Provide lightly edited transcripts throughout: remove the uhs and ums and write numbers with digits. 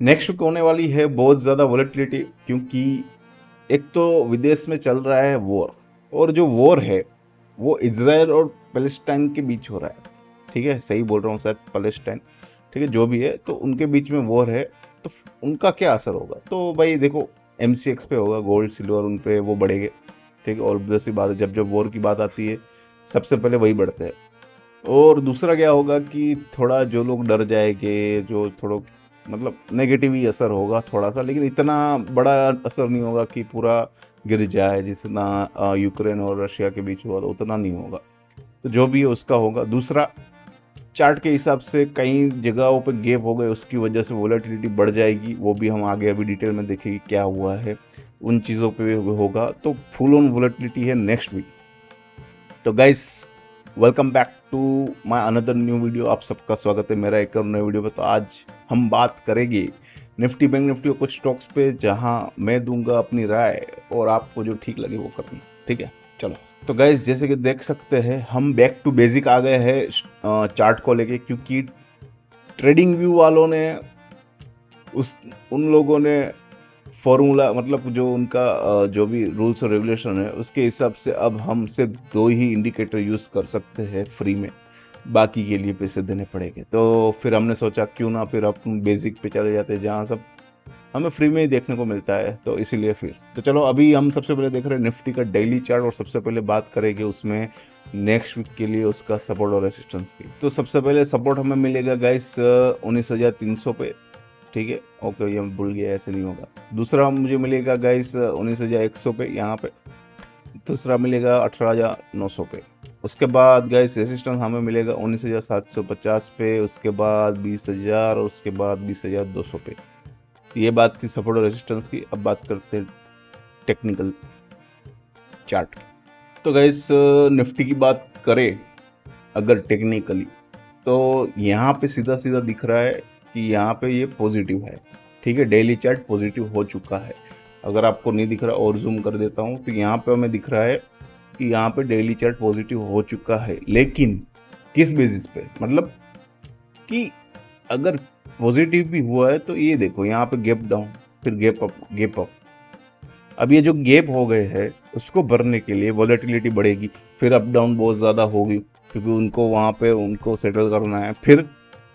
Next week होने वाली है बहुत ज़्यादा वॉलेटिलिटी, क्योंकि एक तो विदेश में चल रहा है वॉर, और जो वॉर है वो इजराइल और पैलेस्टाइन के बीच हो रहा है। ठीक है, सही बोल रहा हूँ शायद, पैलेस्टाइन। ठीक है, जो भी है, तो उनके बीच में वॉर है। तो उनका क्या असर होगा? तो भाई देखो, एमसीएक्स पे होगा, गोल्ड सिल्वर उन पे वो बढ़ेंगे। ठीक है, और ऑब्वियस सी बात है, जब जब वॉर की बात आती है सबसे पहले वही बढ़ते हैं। और दूसरा क्या होगा कि थोड़ा जो लोग डर जाएंगे, जो थोड़ा मतलब नेगेटिव ही असर होगा थोड़ा सा, लेकिन इतना बड़ा असर नहीं होगा कि पूरा गिर जाए, जितना यूक्रेन और रशिया के बीच हुआ था उतना नहीं होगा। तो जो भी है उसका होगा। दूसरा, चार्ट के हिसाब से कई जगहों पे गैप हो गए, उसकी वजह से वोलेटिलिटी बढ़ जाएगी। वो भी हम आगे अभी डिटेल में देखेंगे क्या हुआ है, उन चीज़ों पे भी होगा। तो फुल ऑन वोलेटिलिटी है नेक्स्ट वीक। तो guys, welcome back to my another new video. आप सबका स्वागत है मेरा एक और नए वीडियो पे। तो आज हम बात करेंगे निफ्टी, बैंक निफ्टी और कुछ स्टॉक्स पे, जहां मैं दूंगा अपनी राय और आपको जो ठीक लगे वो करना। ठीक है, चलो। तो गाइस, जैसे कि देख सकते हैं, हम बैक टू बेसिक आ गए हैं चार्ट को लेके, क्योंकि ट्रेडिंग व्यू वालों ने उस उन लोगों ने फॉर्मूला, मतलब जो उनका जो भी रूल्स और रेगुलेशन है उसके हिसाब से अब हम सिर्फ दो ही इंडिकेटर यूज कर सकते हैं फ्री में, बाकी के लिए पैसे देने पड़ेंगे। तो फिर हमने सोचा क्यों ना फिर अपन बेसिक पे चले जाते हैं, जहाँ सब हमें फ्री में ही देखने को मिलता है। तो इसीलिए फिर तो चलो, अभी हम सबसे पहले देख रहे हैं निफ्टी का डेली चार्ट, और सबसे पहले बात करेंगे उसमें नेक्स्ट वीक के लिए उसका सपोर्ट और रेसिस्टेंस की। तो सबसे पहले सपोर्ट हमें मिलेगा गाइस 19,300 पे। ठीक है, ओके, ये मैं भूल गया, ऐसे नहीं होगा। दूसरा मुझे मिलेगा गाइस 19,100 पे यहाँ पे। दूसरा मिलेगा 18,900 पे। उसके बाद गाइस रेसिस्टेंस हमें मिलेगा 19,750 पे, उसके बाद 20,000, और उसके बाद 20,200 पे। ये बात थी सपोर्ट और रेजिस्टेंस की। अब बात करते हैं टेक्निकल चार्ट की। तो गाइस, निफ्टी की बात करें अगर टेक्निकली, तो यहाँ पे सीधा सीधा दिख रहा है कि यहाँ पे ये पॉजिटिव है। ठीक है, डेली चार्ट पॉजिटिव हो चुका है। अगर आपको नहीं दिख रहा, और जूम कर देता हूँ, तो यहाँ पे हमें दिख रहा है कि यहाँ पे डेली चार्ट पॉजिटिव हो चुका है। लेकिन किस बेसिस पे? मतलब कि अगर पॉजिटिव भी हुआ है तो ये देखो, यहाँ पे गैप डाउन, फिर गैप अप, गैप अप। अब ये जो गैप हो गए हैं उसको भरने के लिए वॉलेटिलिटी बढ़ेगी, फिर अप डाउन बहुत ज़्यादा होगी, क्योंकि उनको वहाँ पे उनको सेटल करना है। फिर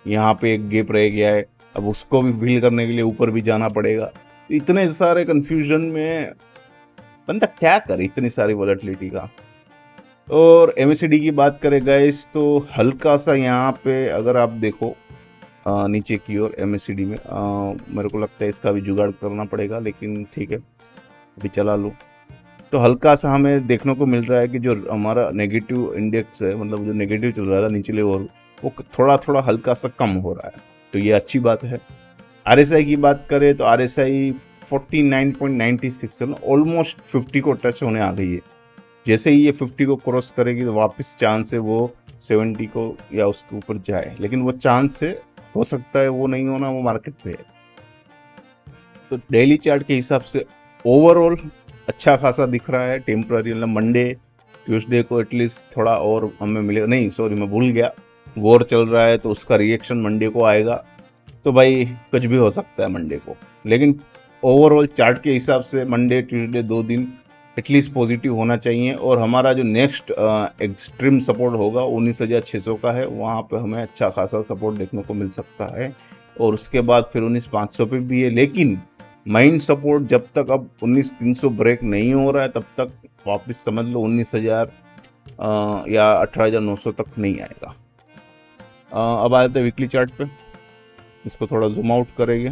यहाँ पे एक गैप रह गया है, अब उसको भी फिल करने के लिए ऊपर भी जाना पड़ेगा। तो इतने सारे कंफ्यूजन में बंदा क्या करे इतनी सारी वॉलेटिलिटी का। और एमएससीडी की बात करें गाइस, तो हल्का सा यहाँ पे अगर आप देखो नीचे की ओर एमएससीडी में, मेरे को लगता है इसका भी जुगाड़ करना पड़ेगा, लेकिन ठीक है, अभी चला लो। तो हल्का सा हमें देखने को मिल रहा है कि जो हमारा नेगेटिव इंडेक्स है, मतलब जो नेगेटिव चल रहा था निचले ओर, वो थोड़ा थोड़ा हल्का सा कम हो रहा है। तो ये अच्छी बात है। आरएसआई की बात करें तो आरएसआई 49.96 है, ऑलमोस्ट 50 को टच होने आ गई है। जैसे ही ये 50 को क्रॉस करेगी तो वापस चांस है वो 70 को या उसके ऊपर जाए, लेकिन वो चांस है, हो सकता है वो नहीं होना, वो मार्केट पे है। तो डेली चार्ट के हिसाब से ओवरऑल अच्छा खासा दिख रहा है। टेम्पररी मतलब मंडे ट्यूसडे को एटलीस्ट थोड़ा और हमें मिलेगा। नहीं, सॉरी, मैं भूल गया, वॉर चल रहा है तो उसका रिएक्शन मंडे को आएगा। तो भाई कुछ भी हो सकता है मंडे को, लेकिन ओवरऑल चार्ट के हिसाब से मंडे ट्यूसडे 2 दिन एटलीस्ट पॉजिटिव होना चाहिए। और हमारा जो नेक्स्ट एक्सट्रीम सपोर्ट होगा 19,600 का है, वहाँ पे हमें अच्छा खासा सपोर्ट देखने को मिल सकता है। और उसके बाद फिर 19,500 पे भी है, लेकिन माइन सपोर्ट जब तक अब 19,300 ब्रेक नहीं हो रहा है तब तक वापस समझ लो 19,000 या 18,900 तक नहीं आएगा। अब आते हैं वीकली चार्ट पे, इसको थोड़ा जूम आउट करेंगे।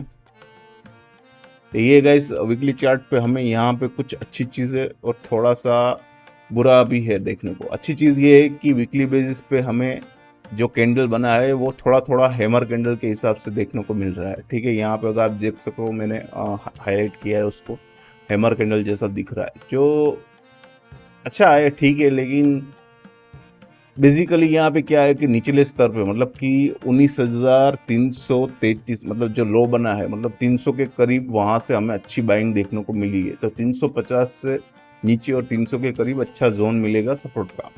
तो ये गाइस वीकली चार्ट पे हमें यहाँ पे कुछ अच्छी चीज़ें और थोड़ा सा बुरा भी है देखने को। अच्छी चीज़ ये है कि वीकली बेसिस पे हमें जो कैंडल बना है वो थोड़ा थोड़ा हैमर कैंडल के हिसाब से देखने को मिल रहा है। ठीक है, यहाँ पे अगर आप देख सको, मैंने हाईलाइट किया है उसको, हैमर कैंडल जैसा दिख रहा है, जो अच्छा है, ठीक है। लेकिन बेसिकली यहाँ पे क्या है कि निचले स्तर पे, मतलब कि 19,333, मतलब जो लो बना है, मतलब 300 के करीब, वहां से हमें अच्छी बाइंग देखने को मिली है। तो 350 से नीचे और 300 के करीब अच्छा जोन मिलेगा सपोर्ट का।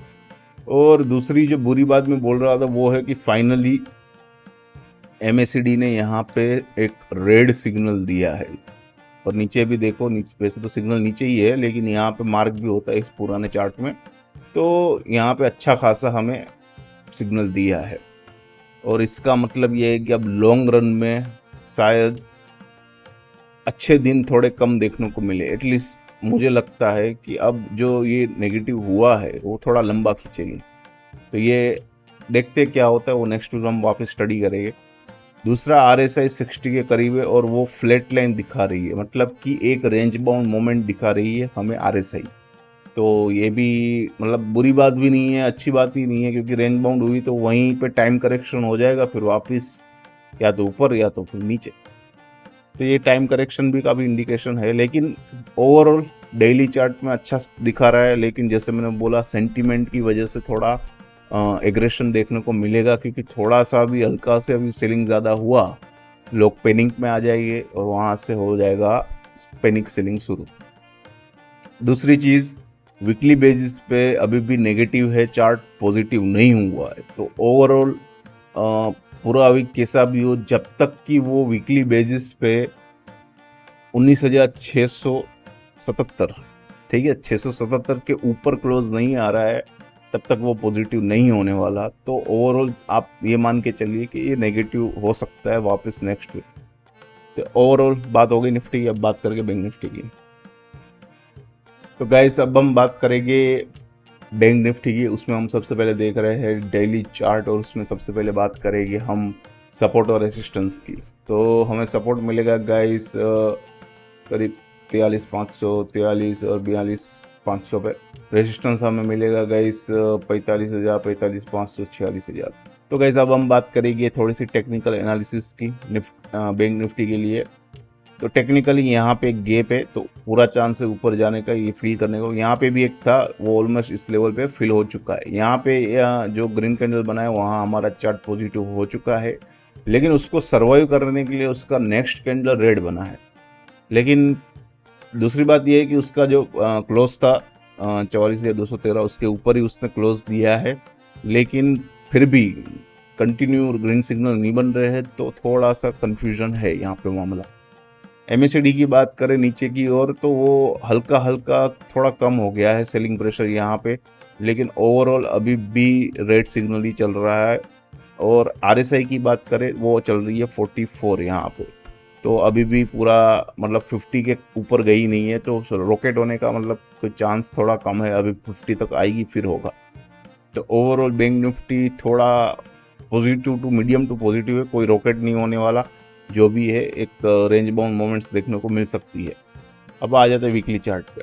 और दूसरी जो बुरी बात मैं बोल रहा था वो है कि फाइनली MACD ने यहाँ पे एक रेड सिग्नल दिया है, और नीचे भी देखो, नीचे वैसे तो सिग्नल नीचे ही है लेकिन यहाँ पे मार्क भी होता है इस पुराने चार्ट में, तो यहाँ पे अच्छा खासा हमें सिग्नल दिया है। और इसका मतलब ये है कि अब लॉन्ग रन में शायद अच्छे दिन थोड़े कम देखने को मिले। एटलीस्ट मुझे लगता है कि अब जो ये नेगेटिव हुआ है वो थोड़ा लंबा खींचेगी, तो ये देखते क्या होता है, वो नेक्स्ट वीक हम वापस स्टडी करेंगे। दूसरा, RSI 60 के करीब है और वो फ्लैट लाइन दिखा रही है, मतलब कि एक रेंज बाउंड मोमेंट दिखा रही है हमें RSI। तो ये भी मतलब बुरी बात भी नहीं है, अच्छी बात ही नहीं है, क्योंकि रेंज बाउंड हुई तो वहीं पे टाइम करेक्शन हो जाएगा, फिर वापस या तो ऊपर या तो फिर नीचे। तो ये टाइम करेक्शन भी का भी इंडिकेशन है, लेकिन ओवरऑल डेली चार्ट में अच्छा दिखा रहा है। लेकिन जैसे मैंने बोला, सेंटीमेंट की वजह से थोड़ा एग्रेशन देखने को मिलेगा, क्योंकि थोड़ा सा भी हल्का से अभी सेलिंग ज़्यादा हुआ, लोग पैनिक में आ जाएंगे और वहाँ से हो जाएगा पैनिक सेलिंग शुरू। दूसरी चीज़, वीकली बेसिस पे अभी भी नेगेटिव है चार्ट, पॉजिटिव नहीं हुआ है। तो ओवरऑल पूरा वीक कैसा भी हो, जब तक कि वो वीकली बेसिस पे 19,677, ठीक है, 677 के ऊपर क्लोज नहीं आ रहा है, तब तक वो पॉजिटिव नहीं होने वाला। तो ओवरऑल आप ये मान के चलिए कि ये नेगेटिव हो सकता है वापस नेक्स्ट वीक। तो ओवरऑल बात हो गई निफ्टी की, अब बात करेंगे बैंक निफ्टी की। तो गाइस, अब हम बात करेंगे बैंक निफ्टी की। उसमें हम सबसे पहले देख रहे हैं डेली चार्ट, और उसमें सबसे पहले बात करेंगे हम सपोर्ट और रेसिस्टेंस की। तो हमें सपोर्ट मिलेगा गाइस करीब 43,500, 43 और 42,500 पे। रेजिस्टेंस हमें मिलेगा गाइस 45,000, 45,500, 46,000। तो गाइस, अब हम बात करेंगे थोड़ी सी टेक्निकल एनालिसिस की बैंक निफ्टी के लिए। तो टेक्निकली यहाँ पे एक गैप है, तो पूरा चांस है ऊपर जाने का, ये फील करने को। यहाँ पे भी एक था, वो ऑलमोस्ट इस लेवल पे फिल हो चुका है। यहाँ पे जो ग्रीन कैंडल बना है वहाँ हमारा चार्ट पॉजिटिव हो चुका है, लेकिन उसको सर्वाइव करने के लिए उसका नेक्स्ट कैंडल रेड बना है। लेकिन दूसरी बात यह है कि उसका जो क्लोज था 44,213, उसके ऊपर ही उसने क्लोज दिया है, लेकिन फिर भी कंटिन्यू ग्रीन सिग्नल नहीं बन रहे हैं, तो थोड़ा सा कंफ्यूजन है यहाँ पे मामला। MACD की बात करें नीचे की ओर, तो वो हल्का हल्का थोड़ा कम हो गया है सेलिंग प्रेशर यहाँ पे, लेकिन ओवरऑल अभी भी रेड सिग्नल ही चल रहा है। और RSI की बात करें, वो चल रही है 44 यहाँ पे, तो अभी भी पूरा मतलब 50 के ऊपर गई नहीं है, तो रॉकेट होने का मतलब कोई चांस थोड़ा कम है, अभी 50 तक आएगी फिर होगा। तो ओवरऑल बैंक निफ्टी थोड़ा positive to medium to positive है, कोई रॉकेट नहीं होने वाला। जो भी है एक रेंज बाउंड मोमेंट्स देखने को मिल सकती है। अब आ जाते हैं वीकली चार्ट पे,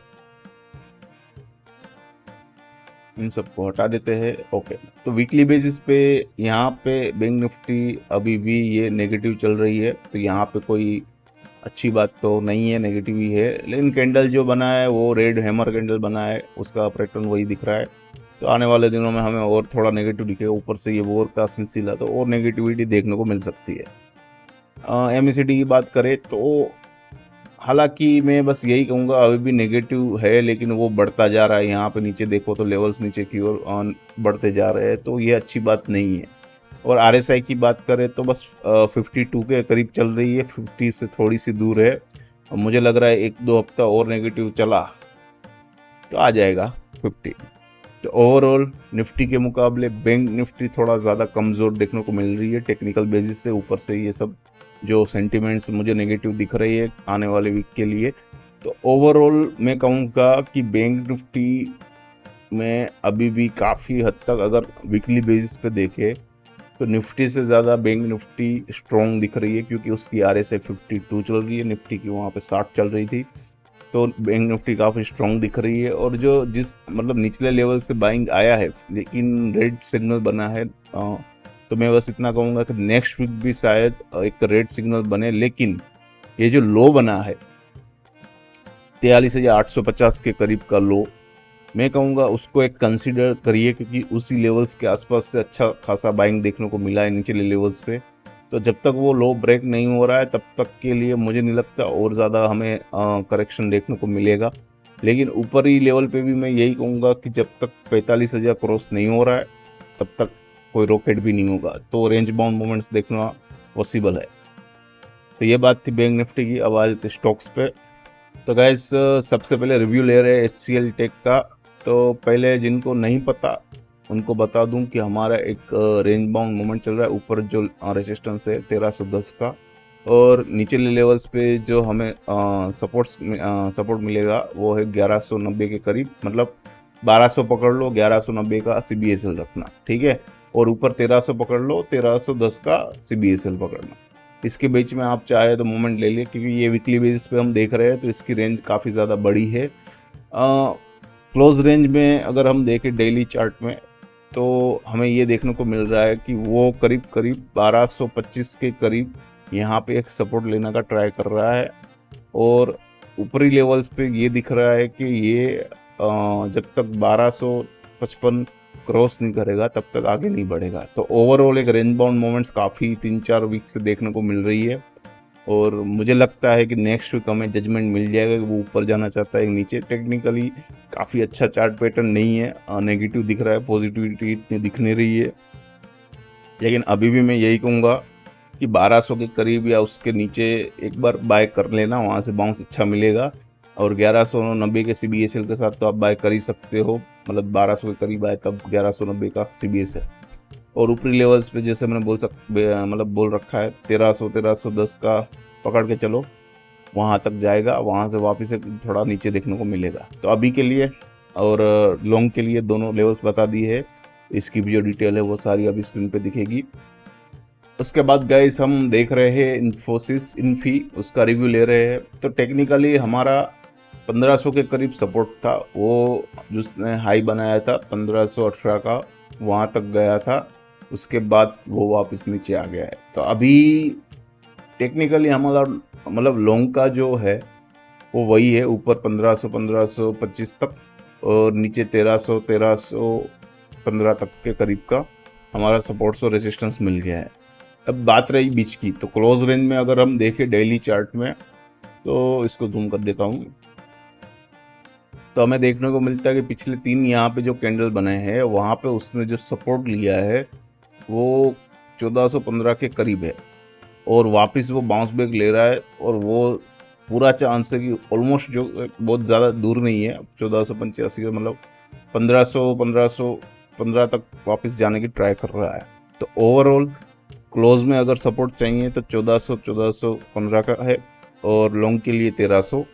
इन सबको हटा देते हैं। ओके, तो वीकली बेसिस पे यहाँ पे बैंक निफ्टी अभी भी ये नेगेटिव चल रही है, तो यहाँ पे कोई अच्छी बात तो नहीं है, नेगेटिव ही है। लेकिन कैंडल जो बना है वो रेड हैमर कैंडल बना है, उसका पैटर्न वही दिख रहा है। तो आने वाले दिनों में हमें और थोड़ा नेगेटिव दिखेगा, ऊपर से ये वॉर का सिलसिला, तो और नेगेटिविटी देखने को मिल सकती है। MACD की बात करें तो हालांकि मैं बस यही कहूँगा, अभी भी नेगेटिव है, लेकिन वो बढ़ता जा रहा है। यहाँ पे नीचे देखो तो लेवल्स नीचे की ओर बढ़ते जा रहे हैं, तो ये अच्छी बात नहीं है। और RSI की बात करें तो बस 52 के करीब चल रही है, 50 से थोड़ी सी दूर है। और मुझे लग रहा है 1-2 हफ्ता और नेगेटिव चला तो आ जाएगा 50। तो ओवरऑल निफ्टी के मुकाबले बैंक निफ्टी थोड़ा ज़्यादा कमज़ोर देखने को मिल रही है टेक्निकल बेसिस से। ऊपर से ये सब जो सेंटिमेंट्स मुझे नेगेटिव दिख रही है आने वाले वीक के लिए, तो ओवरऑल मैं कहूँगा कि बैंक निफ्टी में अभी भी काफ़ी हद तक अगर वीकली बेसिस पे देखे तो निफ्टी से ज़्यादा बैंक निफ्टी स्ट्रॉन्ग दिख रही है, क्योंकि उसकी RSI 52 चल रही है, निफ्टी की वहाँ पे 60 चल रही थी। तो बैंक निफ्टी काफ़ी स्ट्रॉन्ग दिख रही है। और जो जिस मतलब निचले लेवल से बाइंग आया है, लेकिन रेड सिग्नल बना है, तो मैं बस इतना कहूँगा कि नेक्स्ट वीक भी शायद एक रेड सिग्नल बने। लेकिन ये जो लो बना है 43,850 के करीब का लो, मैं कहूँगा उसको एक कंसीडर करिए, क्योंकि उसी लेवल्स के आसपास से अच्छा खासा बाइंग देखने को मिला है निचले लेवल्स पे। तो जब तक वो लो ब्रेक नहीं हो रहा है तब तक के लिए मुझे नहीं लगता और ज़्यादा हमें करेक्शन देखने को मिलेगा। लेकिन ऊपरी लेवल पे भी मैं यही कहूँगा कि जब तक 45,000 क्रॉस नहीं हो रहा है तब तक कोई रॉकेट भी नहीं होगा। तो रेंज बाउंड मोमेंट्स देखना पॉसिबल है। तो ये बात थी बैंक निफ्टी की। अब आ जाते स्टॉक्स पे। तो गाइस सबसे पहले रिव्यू ले रहे हैं HCL टेक का। तो पहले जिनको नहीं पता उनको बता दूं कि हमारा एक रेंज बाउंड मोमेंट चल रहा है। ऊपर जो रेजिस्टेंस है 1310 का, और निचले लेवल्स पे जो हमें सपोर्ट मिलेगा वो है 1190 के करीब। मतलब 1200 पकड़ लो, 1190 का CBSL रखना, ठीक है। और ऊपर 1300 पकड़ लो, 1310 का CBSL पकड़ना। इसके बीच में आप चाहे तो मूवमेंट ले लिए, क्योंकि ये वीकली बेसिस पे हम देख रहे हैं तो इसकी रेंज काफ़ी ज़्यादा बड़ी है। क्लोज रेंज में अगर हम देखें डेली चार्ट में, तो हमें ये देखने को मिल रहा है कि वो करीब करीब 1225 के करीब यहाँ पे एक सपोर्ट लेने का ट्राई कर रहा है। और ऊपरी लेवल्स पे ये दिख रहा है कि ये जब तक 1255 क्रॉस नहीं करेगा तब तक आगे नहीं बढ़ेगा। तो ओवरऑल एक रेंज बाउंड मोमेंट्स काफ़ी 3-4 वीक से देखने को मिल रही है। और मुझे लगता है कि नेक्स्ट वीक हमें जजमेंट मिल जाएगा कि वो ऊपर जाना चाहता है नीचे। टेक्निकली काफ़ी अच्छा चार्ट पैटर्न नहीं है, नेगेटिव दिख रहा है, पॉजिटिविटी इतनी दिख नहीं रही है। लेकिन अभी भी मैं यही कहूँगा कि 1200 के करीब या उसके नीचे एक बार बाय कर लेना, वहाँ से बाउंस अच्छा मिलेगा। और 1190 के CBSL के साथ तो आप बाय कर ही सकते हो। मतलब 1200 के करीब आए तब 1190 का CBSL। और ऊपरी लेवल्स पे जैसे मैंने बोल रखा है 1310 का पकड़ के चलो, वहाँ तक जाएगा। वहाँ से वापस से थोड़ा नीचे देखने को मिलेगा। तो अभी के लिए और लॉन्ग के लिए दोनों लेवल्स बता दी है। इसकी भी जो डिटेल है वो सारी अभी स्क्रीन पे दिखेगी। उसके बाद गाइस हम देख रहे हैं इन्फोसिस इन्फी, उसका रिव्यू ले रहे हैं। तो टेक्निकली हमारा 1500 के करीब सपोर्ट था, वो जिसने हाई बनाया था 1518 का, वहाँ तक गया था। उसके बाद वो वापस नीचे आ गया है। तो अभी टेक्निकली हमारा मतलब लॉन्ग का जो है वो वही है, ऊपर 1500 1525 तक, और नीचे 1315 तक के करीब का हमारा सपोर्ट्स और रेजिस्टेंस मिल गया है। अब बात रही बीच की, तो क्लोज रेंज में अगर हम देखें डेली चार्ट में, तो इसको जूम कर देता हूँ, तो हमें देखने को मिलता है कि पिछले 3 यहाँ पे जो कैंडल बने हैं वहाँ पे उसने जो सपोर्ट लिया है वो 1415 के करीब है। और वापस वो बाउंस बैक ले रहा है, और वो पूरा चांस है कि ऑलमोस्ट, जो बहुत ज़्यादा दूर नहीं है, 1485 का मतलब 1515 तक वापस जाने की ट्राई कर रहा है। तो ओवरऑल क्लोज में अगर सपोर्ट चाहिए तो 1415 का है, और लॉन्ग के लिए 1300।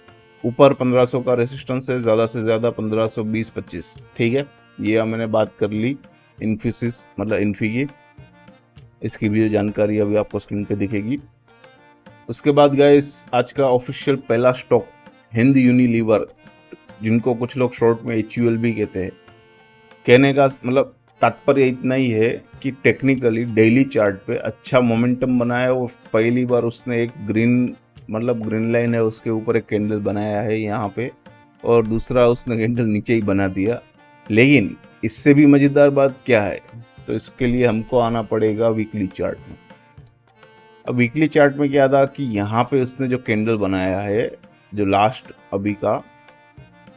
ऊपर 1500 का रेसिस्टेंस है, ज़्यादा से ज़्यादा 1520-25, ठीक है। ये मैंने बात कर ली इन्फोसिस मतलब इन्फी की। इसकी भी जानकारी अभी आपको स्क्रीन पे दिखेगी। उसके बाद गाइस आज का ऑफिशियल पहला स्टॉक हिंद यूनिलीवर, जिनको कुछ लोग शॉर्ट में HUL भी कहते हैं। कहने का मतलब तात्पर्य इतना ही है कि टेक्निकली डेली चार्ट पे अच्छा मोमेंटम बनाया। वो पहली बार उसने एक ग्रीन लाइन है उसके ऊपर एक कैंडल बनाया है यहाँ पे, और दूसरा उसने कैंडल नीचे ही बना दिया। लेकिन इससे भी मजेदार बात क्या है, तो इसके लिए हमको आना पड़ेगा वीकली चार्ट में। अब वीकली चार्ट में क्या था कि यहाँ पे उसने जो कैंडल बनाया है, जो लास्ट अभी का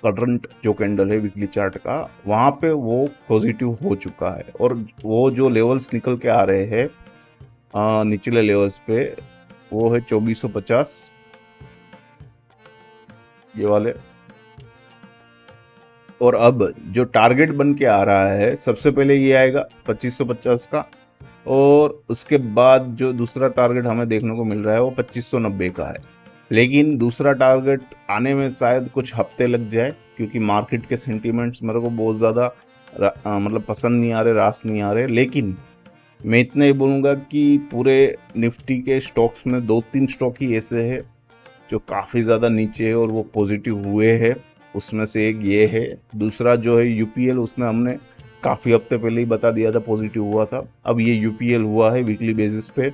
करंट जो कैंडल है वीकली चार्ट का, वहाँ पे वो पॉजिटिव हो चुका है। और वो जो लेवल्स निकल के आ रहे हैं निचले लेवल्स पे, वो है 2450 ये वाले। और अब जो टारगेट बन के आ रहा है, सबसे पहले ये आएगा 2550 का, और उसके बाद जो दूसरा टारगेट हमें देखने को मिल रहा है वो 2590 का है। लेकिन दूसरा टारगेट आने में शायद कुछ हफ्ते लग जाए, क्योंकि मार्केट के सेंटीमेंट्स मेरे को बहुत ज़्यादा मतलब पसंद नहीं आ रहे, रास नहीं आ रहे। लेकिन मैं इतना ही बोलूँगा कि पूरे निफ्टी के स्टॉक्स में 2-3 स्टॉक ही ऐसे हैं जो काफ़ी ज़्यादा नीचे है और वो पॉजिटिव हुए हैं। उसमें से एक ये है। दूसरा जो है UPL, उसने हमने काफ़ी हफ्ते पहले ही बता दिया था पॉजिटिव हुआ था। अब ये UPL हुआ है वीकली बेसिस पे,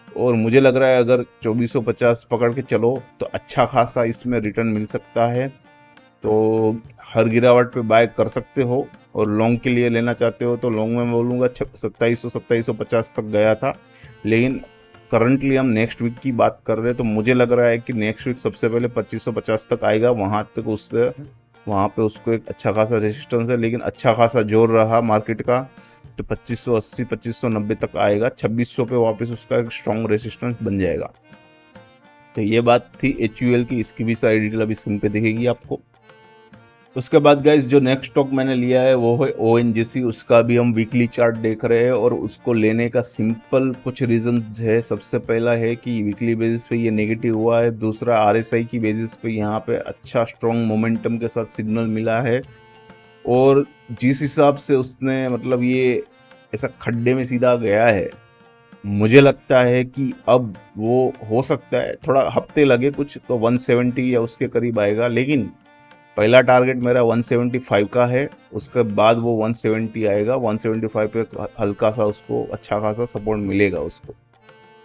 और मुझे लग रहा है अगर 2450 पकड़ के चलो तो अच्छा खासा इसमें रिटर्न मिल सकता है। तो हर गिरावट पे बाय कर सकते हो। और लॉन्ग के लिए लेना चाहते हो तो लॉन्ग में बोलूँगा 2750 तक गया था। लेकिन करंटली हम नेक्स्ट वीक की बात कर रहे हैं, तो मुझे लग रहा है कि नेक्स्ट वीक सबसे पहले 2550 तक आएगा। वहाँ तक उससे वहाँ पे उसको एक अच्छा खासा रेजिस्टेंस है, लेकिन अच्छा खासा जोर रहा मार्केट का। तो 2580 2590 तक आएगा, 2600 पे वापस उसका एक स्ट्रॉन्ग रेसिस्टेंस बन जाएगा। तो ये बात थी HUL की, इसकी भी सारी डिटेल अभी स्क्रीन पे दिखेगी आपको। उसके बाद गाइस जो नेक्स्ट स्टॉक मैंने लिया है वो है ONGC। उसका भी हम वीकली चार्ट देख रहे हैं और उसको लेने का सिंपल कुछ रीजंस है। सबसे पहला है कि वीकली बेसिस पे ये नेगेटिव हुआ है, दूसरा RSI की बेसिस पे यहाँ पे अच्छा स्ट्रॉन्ग मोमेंटम के साथ सिग्नल मिला है, और जिस हिसाब से उसने मतलब ये ऐसा खड्डे में सीधा गया है, मुझे लगता है कि अब वो हो सकता है थोड़ा हफ्ते लगे कुछ तो 170 या उसके करीब आएगा, लेकिन पहला टारगेट मेरा 175 का है, उसके बाद वो 170 आएगा। 175 पे हल्का सा उसको अच्छा खासा सपोर्ट मिलेगा उसको।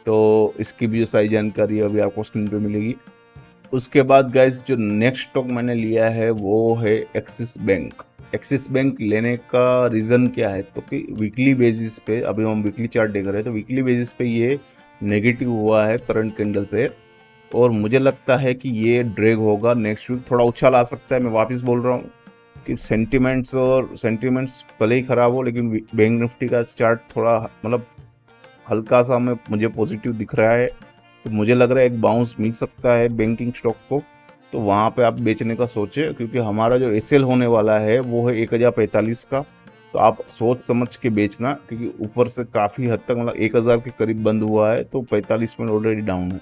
तो इसकी भी जो सारी जानकारी अभी आपको स्क्रीन पे मिलेगी। उसके बाद गाइस जो नेक्स्ट स्टॉक मैंने लिया है वो है एक्सिस बैंक। एक्सिस बैंक लेने का रीज़न क्या है, तो कि वीकली बेसिस पे, अभी हम वीकली चार्ट देख रहे हैं, तो वीकली बेसिस पे ये नेगेटिव हुआ है करंट कैंडल पे, और मुझे लगता है कि ये ड्रैग होगा नेक्स्ट वीक, थोड़ा उछाल आ सकता है। मैं वापस बोल रहा हूँ कि सेंटिमेंट्स भले ही खराब हो, लेकिन बैंक निफ्टी का चार्ट थोड़ा मतलब हल्का सा मुझे पॉजिटिव दिख रहा है। तो मुझे लग रहा है एक बाउंस मिल सकता है बैंकिंग स्टॉक को, तो वहाँ पे आप बेचने का सोचे, क्योंकि हमारा जो SL होने वाला है वो है 1045 का। तो आप सोच समझ के बेचना, क्योंकि ऊपर से काफ़ी हद तक मतलब 1000 के करीब बंद हुआ है, तो 45 में ऑलरेडी डाउन है।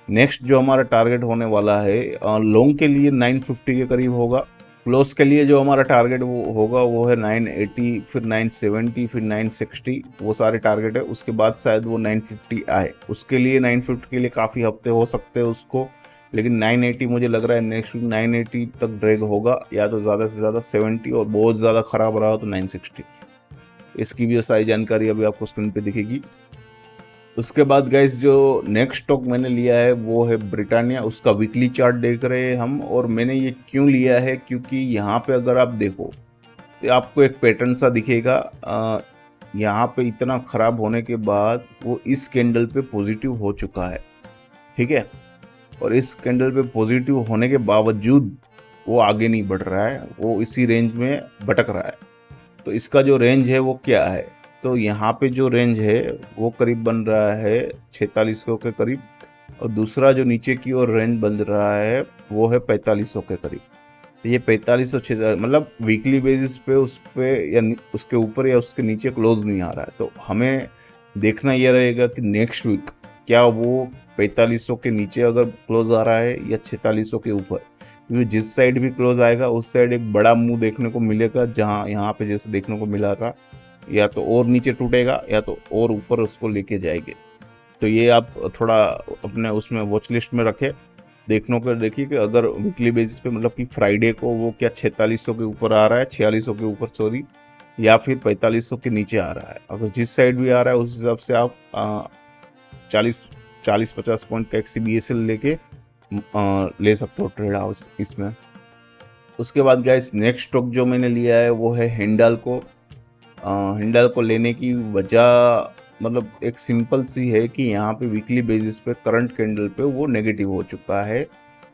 नेक्स्ट जो हमारा टारगेट होने वाला है लॉन्ग के लिए 950 के करीब होगा। क्लोज के लिए जो हमारा टारगेट वो होगा वो है 980, फिर 970, फिर 960, वो सारे टारगेट है। उसके बाद शायद वो 950 आए, उसके लिए 950 के लिए काफ़ी हफ्ते हो सकते हैं उसको, लेकिन 980 मुझे लग रहा है नेक्स्ट वीक 980 तक ड्रैग होगा, या तो ज़्यादा से ज़्यादा 70, और बहुत ज़्यादा ख़राब रहा तो 960। इसकी भी सारी जानकारी अभी आपको स्क्रीन पे दिखेगी। उसके बाद गाइस जो नेक्स्ट स्टॉक मैंने लिया है वो है ब्रिटानिया। उसका वीकली चार्ट देख रहे हैं हम, और मैंने ये क्यों लिया है, क्योंकि यहाँ पे अगर आप देखो तो आपको एक पैटर्न सा दिखेगा। यहाँ पे इतना खराब होने के बाद वो इस कैंडल पे पॉजिटिव हो चुका है, ठीक है, और इस कैंडल पे पॉजिटिव होने के बावजूद वो आगे नहीं बढ़ रहा है, वो इसी रेंज में भटक रहा है। तो इसका जो रेंज है वो क्या है, तो यहाँ पे जो रेंज है वो करीब बन रहा है 4600 के करीब, और दूसरा जो नीचे की ओर रेंज बन रहा है वो है 4500 के करीब। तो ये 4500 मतलब वीकली बेसिस पे उस पे या उसके ऊपर या उसके नीचे क्लोज नहीं आ रहा है। तो हमें देखना यह रहेगा कि नेक्स्ट वीक क्या वो 4500 के नीचे अगर क्लोज आ रहा है या 4600 के ऊपर, क्योंकि जिस साइड भी क्लोज आएगा उस साइड एक बड़ा मुंह देखने को मिलेगा, जहाँ यहाँ पे जैसे देखने को मिला था, या तो और नीचे टूटेगा या तो और ऊपर उसको लेके जाएंगे। तो ये आप थोड़ा अपने उसमें वॉच लिस्ट में रखें, देखने को देखिए कि अगर वीकली बेसिस पे मतलब कि फ्राइडे को वो क्या 4600 के ऊपर आ रहा है, 4600 के ऊपर सॉरी, या फिर 4500 के नीचे आ रहा है। अगर जिस साइड भी आ रहा है उस हिसाब से आप 40-50 पॉइंट का XCBSL लेके ले सकते हो ट्रेड हाउस इसमें। उसके बाद गाइस नेक्स्ट स्टॉक जो मैंने लिया है वो है हिंडाल्को। हिंडाल्को लेने की वजह मतलब एक सिंपल सी है कि यहाँ पे वीकली बेसिस पे करंट कैंडल पे वो नेगेटिव हो चुका है,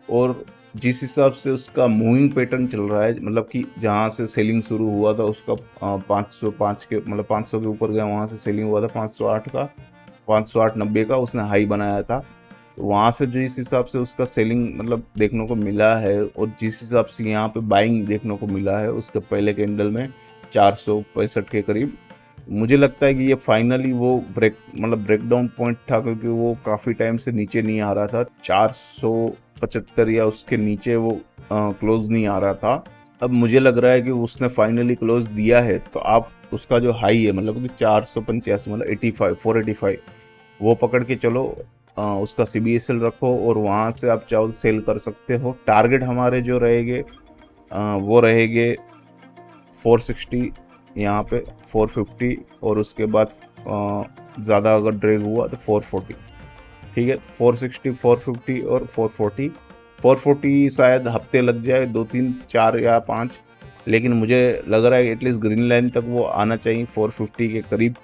और जिस हिसाब से उसका मूविंग पैटर्न चल रहा है, मतलब कि जहाँ से सेलिंग शुरू हुआ था उसका 505 के मतलब 500 के ऊपर गया, वहाँ से सेलिंग हुआ था 508 का, 508-90 का उसने हाई बनाया था। तो वहाँ से जिस हिसाब से उसका सेलिंग मतलब देखने को मिला है, और जिस हिसाब से यहाँ पे बाइंग देखने को मिला है उसके पहले कैंडल में 465 के करीब, मुझे लगता है कि ये फाइनली वो ब्रेकडाउन पॉइंट था, क्योंकि वो काफ़ी टाइम से नीचे नहीं आ रहा था, 475 या उसके नीचे वो क्लोज नहीं आ रहा था। अब मुझे लग रहा है कि उसने फाइनली क्लोज दिया है, तो आप उसका जो हाई है मतलब कि 485 मतलब 485 वो पकड़ के चलो, उसका CBSL रखो, और वहाँ से आप चाहो सेल कर सकते हो। टारगेट हमारे जो रहेंगे वो रहेंगे 460, यहाँ पे 450, और उसके बाद ज़्यादा अगर ड्रैग हुआ तो 440, ठीक है। 460, 450 और 440। 440 शायद हफ्ते लग जाए, 2-3-4 या 5, लेकिन मुझे लग रहा है कि एटलीस्ट ग्रीन लाइन तक वो आना चाहिए 450 के करीब।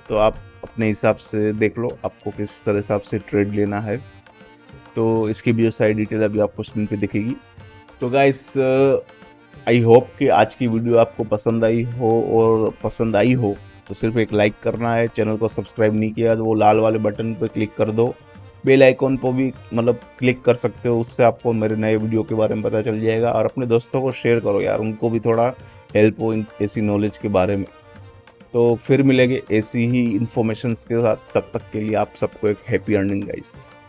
तो आप अपने हिसाब से देख लो आपको किस तरह हिसाब से ट्रेड लेना है। तो इसकी भी जो सारी डिटेल अभी आपको स्क्रीन पे दिखेगी। तो गाइस आई होप कि आज की वीडियो आपको पसंद आई हो, और पसंद आई हो तो सिर्फ एक लाइक करना है, चैनल को सब्सक्राइब नहीं किया तो वो लाल वाले बटन पर क्लिक कर दो, बेल आइकॉन पर भी मतलब क्लिक कर सकते हो, उससे आपको मेरे नए वीडियो के बारे में पता चल जाएगा। और अपने दोस्तों को शेयर करो यार, उनको भी थोड़ा हेल्प हो ऐसी नॉलेज के बारे में। तो फिर मिलेंगे ऐसी ही इन्फॉर्मेशन के साथ, तब तक के लिए आप सबको एक हैप्पी अर्निंग गाइस।